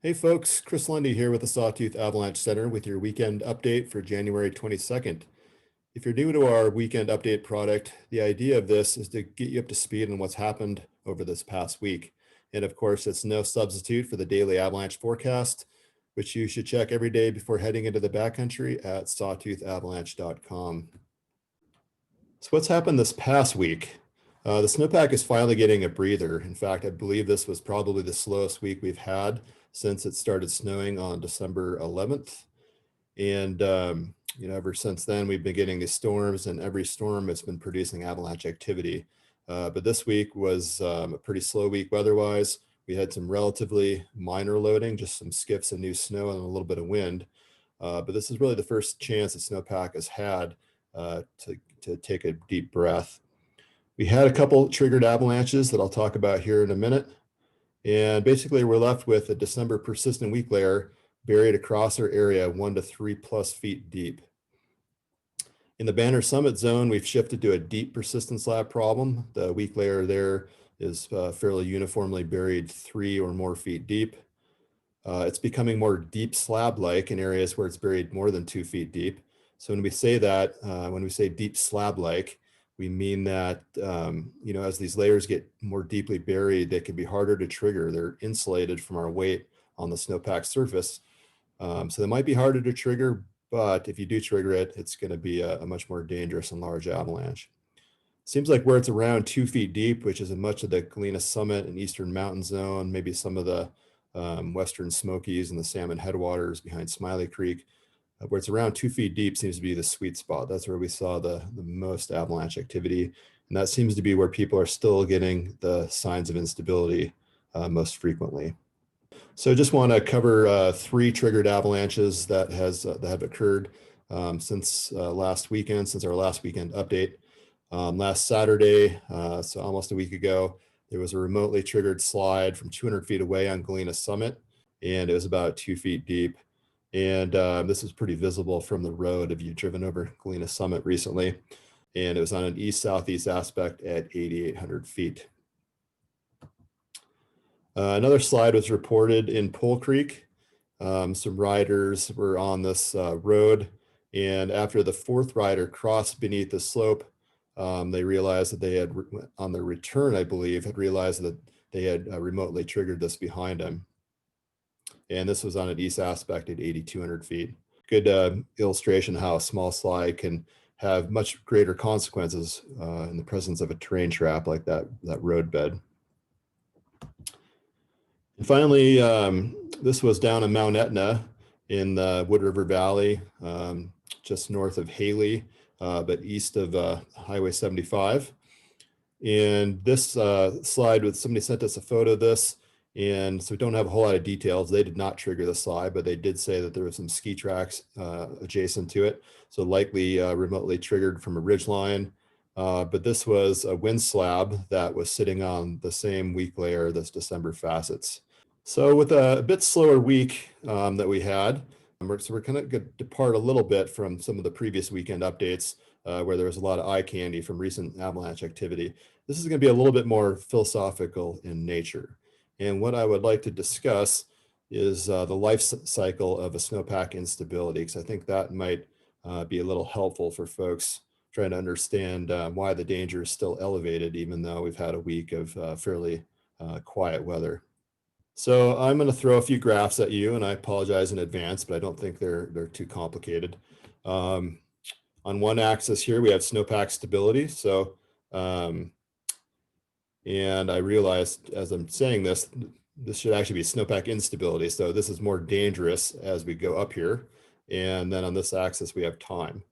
Hey folks, Chris Lundy here with the Sawtooth Avalanche Center with your weekend update for January 22nd. If you're new to our weekend update product, the idea of this is to get you up to speed on what's happened over this past week. And of course, it's no substitute for the daily avalanche forecast, which you should check every day before heading into the backcountry at sawtoothavalanche.com. So what's happened this past week? The snowpack is finally getting a breather. In fact, I believe this was probably the slowest week we've had since it started snowing on December 11th. And, ever since then, we've been getting these storms, and every storm has been producing avalanche activity. But this week was a pretty slow week weather-wise. We had some relatively minor loading, just some skiffs and new snow and a little bit of wind. But this is really the first chance that snowpack has had to take a deep breath. We had a couple triggered avalanches that I'll talk about here in a minute. And basically we're left with a December persistent weak layer buried across our area 1 to 3+ feet deep. In the Banner Summit zone, we've shifted to a deep persistent slab problem. The weak layer there is fairly uniformly buried 3 or more feet deep. It's becoming more deep slab-like in areas where it's buried more than 2 feet deep. So when we say that, when we say deep slab-like, we mean that, as these layers get more deeply buried, they can be harder to trigger. They're insulated from our weight on the snowpack surface. So they might be harder to trigger, but if you do trigger it, it's going to be a much more dangerous and large avalanche. Seems like where it's around 2 feet deep, which is in much of the Galena Summit and Eastern Mountain Zone, maybe some of the Western Smokies and the Salmon headwaters behind Smiley Creek, where it's around 2 feet deep seems to be the sweet spot. That's where we saw the most avalanche activity. And that seems to be where people are still getting the signs of instability most frequently. So I just want to cover 3 triggered avalanches that have occurred since last weekend, since our last weekend update. Last Saturday, so almost a week ago, there was a remotely triggered slide from 200 feet away on Galena Summit, and it was about 2 feet deep. And this is pretty visible from the road if you've driven over Galena Summit recently. And it was on an east-southeast aspect at 8,800 feet. Another slide was reported in Pole Creek. Some riders were on this road, and after the 4th rider crossed beneath the slope, they realized that they had, on their return, I believe, had realized that they had remotely triggered this behind them. And this was on an east aspect at 8,200 feet. Good illustration of how a small slide can have much greater consequences in the presence of a terrain trap like that roadbed. And finally, this was down in Mount Etna in the Wood River Valley, just north of Haley, but east of Highway 75. And this slide, somebody sent us a photo of this, and so we don't have a whole lot of details. They did not trigger the slide, but they did say that there were some ski tracks adjacent to it, so likely remotely triggered from a ridge line. But this was a wind slab that was sitting on the same weak layer that's December facets. So with a bit slower week that we had, so we're kind of going to depart a little bit from some of the previous weekend updates where there was a lot of eye candy from recent avalanche activity. This is going to be a little bit more philosophical in nature. And what I would like to discuss is the life cycle of a snowpack instability, because I think that might be a little helpful for folks trying to understand why the danger is still elevated, even though we've had a week of fairly quiet weather. So I'm going to throw a few graphs at you, and I apologize in advance, but I don't think they're too complicated. On one axis here, we have snowpack stability. So, and I realized as I'm saying this should actually be snowpack instability. So this is more dangerous as we go up here. And then on this axis, we have time.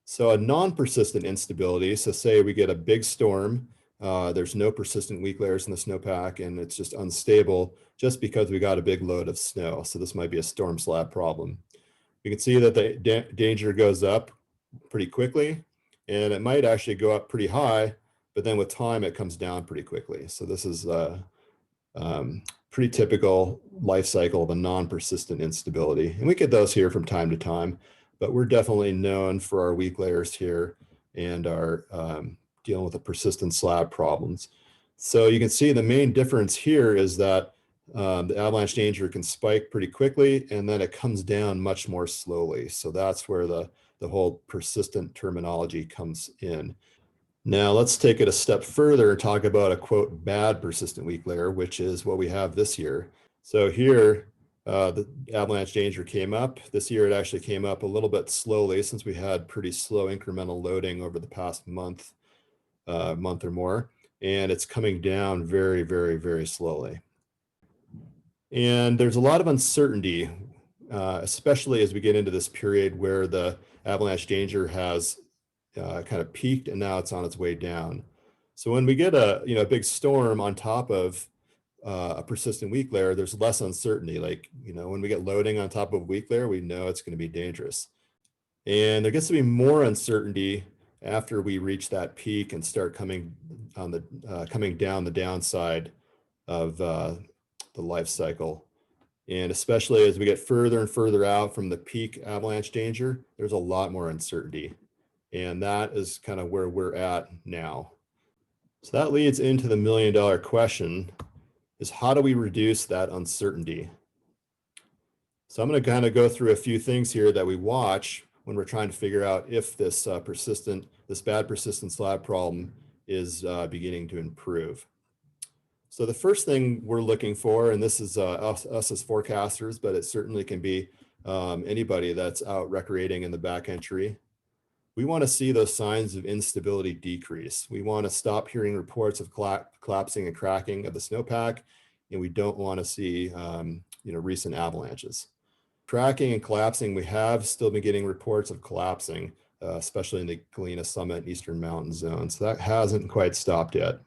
So a non-persistent instability, so say we get a big storm, there's no persistent weak layers in the snowpack, and it's just unstable just because we got a big load of snow. So this might be a storm slab problem. You can see that the danger goes up pretty quickly, and it might actually go up pretty high, but then with time it comes down pretty quickly. So this is pretty typical life cycle of a non-persistent instability. And we get those here from time to time, but we're definitely known for our weak layers here and our dealing with the persistent slab problems. So you can see the main difference here is that the avalanche danger can spike pretty quickly, and then it comes down much more slowly. So that's where the whole persistent terminology comes in. Now let's take it a step further and talk about a quote bad persistent weak layer, which is what we have this year. So here, the avalanche danger came up. This year it actually came up a little bit slowly since we had pretty slow incremental loading over the past month or more, and it's coming down very, very, very slowly. And there's a lot of uncertainty, especially as we get into this period where the avalanche danger has kind of peaked and now it's on its way down. So when we get a big storm on top of a persistent weak layer, there's less uncertainty. Like, when we get loading on top of a weak layer, we know it's going to be dangerous. And there gets to be more uncertainty after we reach that peak and start coming down the downside of the life cycle. And especially as we get further and further out from the peak avalanche danger, there's a lot more uncertainty. And that is kind of where we're at now. So that leads into the million-dollar question, is how do we reduce that uncertainty? So I'm going to kind of go through a few things here that we watch when we're trying to figure out if this bad persistent slab problem is beginning to improve. So the first thing we're looking for, and this is us as forecasters, but it certainly can be anybody that's out recreating in the backcountry. We want to see those signs of instability decrease. We want to stop hearing reports of collapsing and cracking of the snowpack, and we don't want to see recent avalanches. Cracking and collapsing, we have still been getting reports of collapsing, especially in the Galena Summit and Eastern Mountain Zone. So that hasn't quite stopped yet.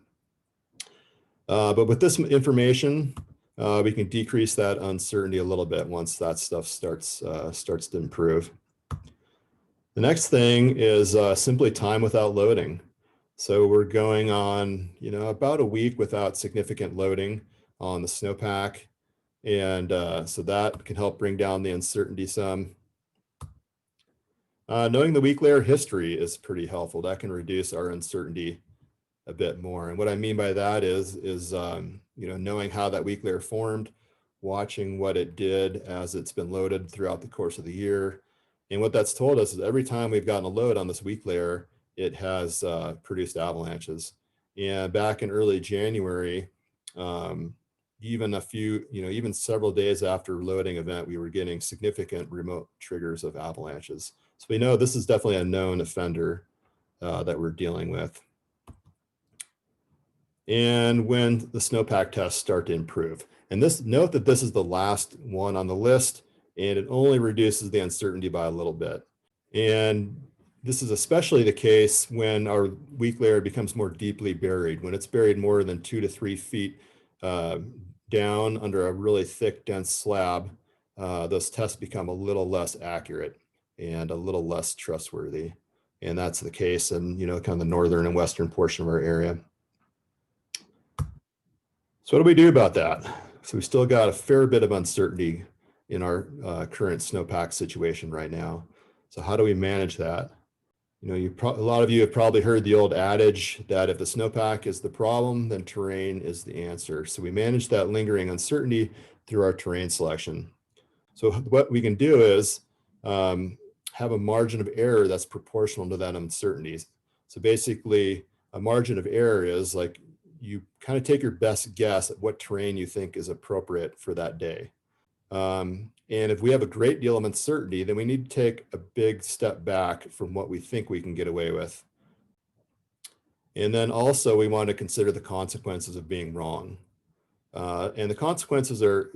But with this information, we can decrease that uncertainty a little bit once that stuff starts to improve. The next thing is simply time without loading. So we're going on, about a week without significant loading on the snowpack. And so that can help bring down the uncertainty some. Knowing the weak layer history is pretty helpful. That can reduce our uncertainty a bit more. And what I mean by that is knowing how that weak layer formed, watching what it did as it's been loaded throughout the course of the year. And what that's told us is every time we've gotten a load on this weak layer, it has produced avalanches. And back in early January, even several days after loading event, we were getting significant remote triggers of avalanches. So we know this is definitely a known offender that we're dealing with. And when the snowpack tests start to improve. And note that this is the last one on the list, and it only reduces the uncertainty by a little bit. And this is especially the case when our weak layer becomes more deeply buried, when it's buried more than 2 to 3 feet down under a really thick, dense slab. Those tests become a little less accurate and a little less trustworthy. And that's the case in, kind of the northern and western portion of our area. So what do we do about that? So we still got a fair bit of uncertainty in our current snowpack situation right now. So how do we manage that? A lot of you have probably heard the old adage that if the snowpack is the problem, then terrain is the answer. So we manage that lingering uncertainty through our terrain selection. So what we can do is have a margin of error that's proportional to that uncertainty. So basically, a margin of error is like you kind of take your best guess at what terrain you think is appropriate for that day. And if we have a great deal of uncertainty, then we need to take a big step back from what we think we can get away with. And then also we want to consider the consequences of being wrong. And the consequences are,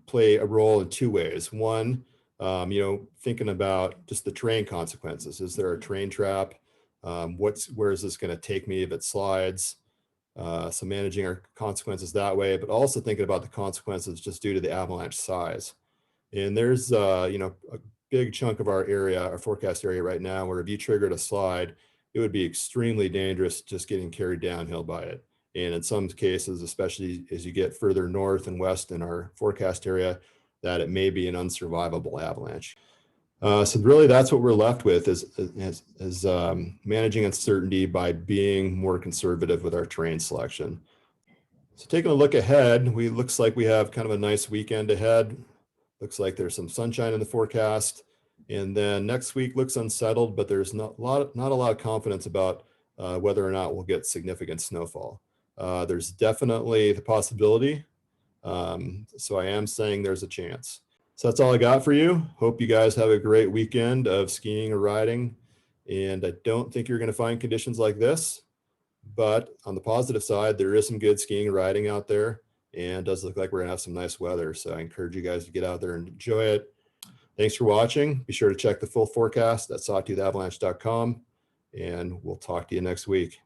play a role in two ways. One, thinking about just the terrain consequences. Is there a terrain trap? Where is this going to take me if it slides? So managing our consequences that way, but also thinking about the consequences just due to the avalanche size. And there's, a big chunk of our area, our forecast area right now, where if you triggered a slide, it would be extremely dangerous just getting carried downhill by it. And in some cases, especially as you get further north and west in our forecast area, that it may be an unsurvivable avalanche. So really that's what we're left with is managing uncertainty by being more conservative with our terrain selection. So taking a look ahead, looks like we have kind of a nice weekend ahead. Looks like there's some sunshine in the forecast. And then next week looks unsettled, but there's not a lot of confidence about whether or not we'll get significant snowfall. There's definitely the possibility. So I am saying there's a chance. So that's all I got for you. Hope you guys have a great weekend of skiing or riding. And I don't think you're going to find conditions like this. But on the positive side, there is some good skiing and riding out there. And it does look like we're going to have some nice weather. So I encourage you guys to get out there and enjoy it. Thanks for watching. Be sure to check the full forecast at sawtoothavalanche.com. And we'll talk to you next week.